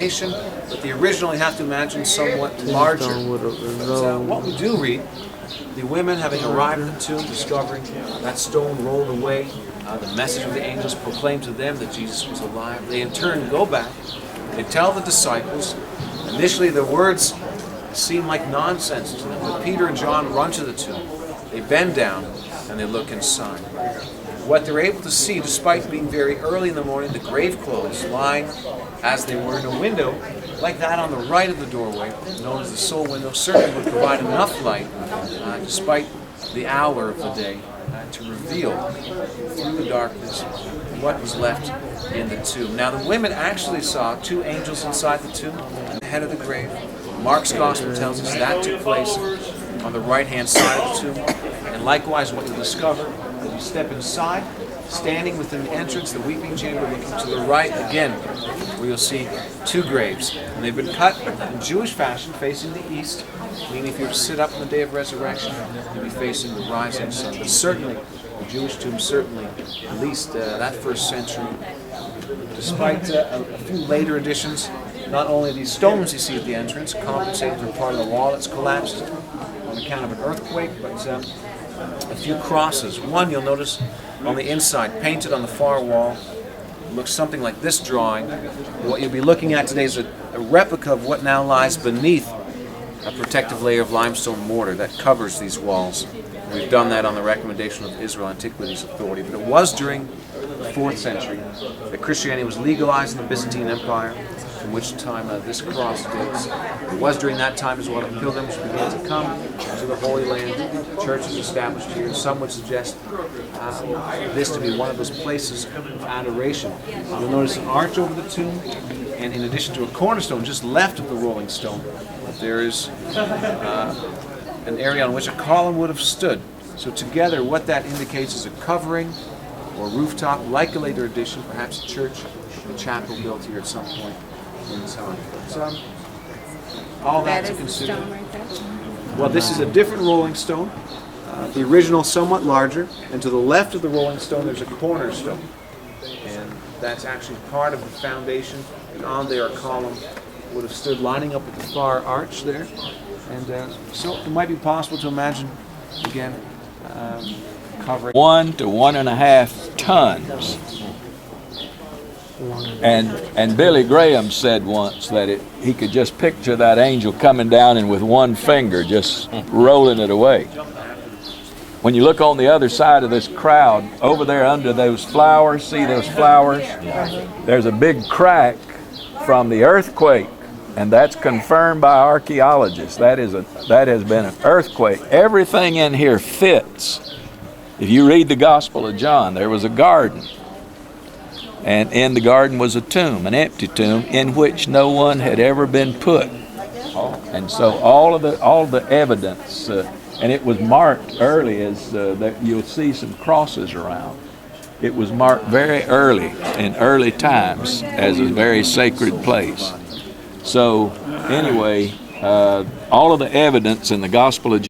but the original you have to imagine somewhat larger. But, what we do read, the women having arrived at the tomb, discovering that stone rolled away, the message of the angels proclaimed to them that Jesus was alive. They in turn go back, they tell the disciples. Initially the words seem like nonsense to them, but Peter and John run to the tomb. They bend down and they look inside. What they're able to see, despite being very early in the morning, the grave clothes lying as they were in a window, like that on the right of the doorway, known as the soul window, certainly would provide enough light, despite the hour of the day, to reveal through the darkness what was left in the tomb. Now the women actually saw two angels inside the tomb at the head of the grave. Mark's Gospel tells us that took place on the right-hand side of the tomb. And likewise, what you discover as you step inside, standing within the entrance, the weeping chamber, looking to the right again, where you'll see two graves. And they've been cut in Jewish fashion, facing the east, meaning if you were to sit up on the day of resurrection, you'd be facing the rising sun. But certainly, the Jewish tomb, certainly, at least that first century, despite a few later additions, not only these stones you see at the entrance compensate for part of the wall that's collapsed on account of an earthquake, but a few crosses. One you'll notice on the inside, painted on the far wall, looks something like this drawing. What you'll be looking at today is a replica of what now lies beneath a protective layer of limestone mortar that covers these walls. We've done that on the recommendation of Israel Antiquities Authority, but it was during the 4th century that Christianity was legalized in the Byzantine Empire, from which time this cross dates. It was during that time as well that pilgrims began to come to the Holy Land. Churches established here. Some would suggest this to be one of those places of adoration. You'll notice an arch over the tomb, and in addition to a cornerstone just left of the rolling stone, there is an area on which a column would have stood. So together, what that indicates is a covering or rooftop, like a later addition, perhaps a church, a chapel built here at some point in time. So, all that to consider. Well, this is a different rolling stone. The original somewhat larger, and to the left of the rolling stone there's a cornerstone. And that's actually part of the foundation, and on there a column would have stood lining up with the far arch there. And so it might be possible to imagine, again, covering 1 to 1.5 tons. And Billy Graham said once that he could just picture that angel coming down and with one finger just rolling it away. When you look on the other side of this crowd, over there under those flowers, see those flowers? There's a big crack from the earthquake, and that's confirmed by archaeologists. That has been an earthquake. Everything in here fits. If you read the Gospel of John, there was a garden. And in the garden was a tomb, an empty tomb, in which no one had ever been put. And so all the evidence, and it was marked early as that you'll see some crosses around. It was marked very early, in early times, as a very sacred place. So anyway, all of the evidence in the Gospel of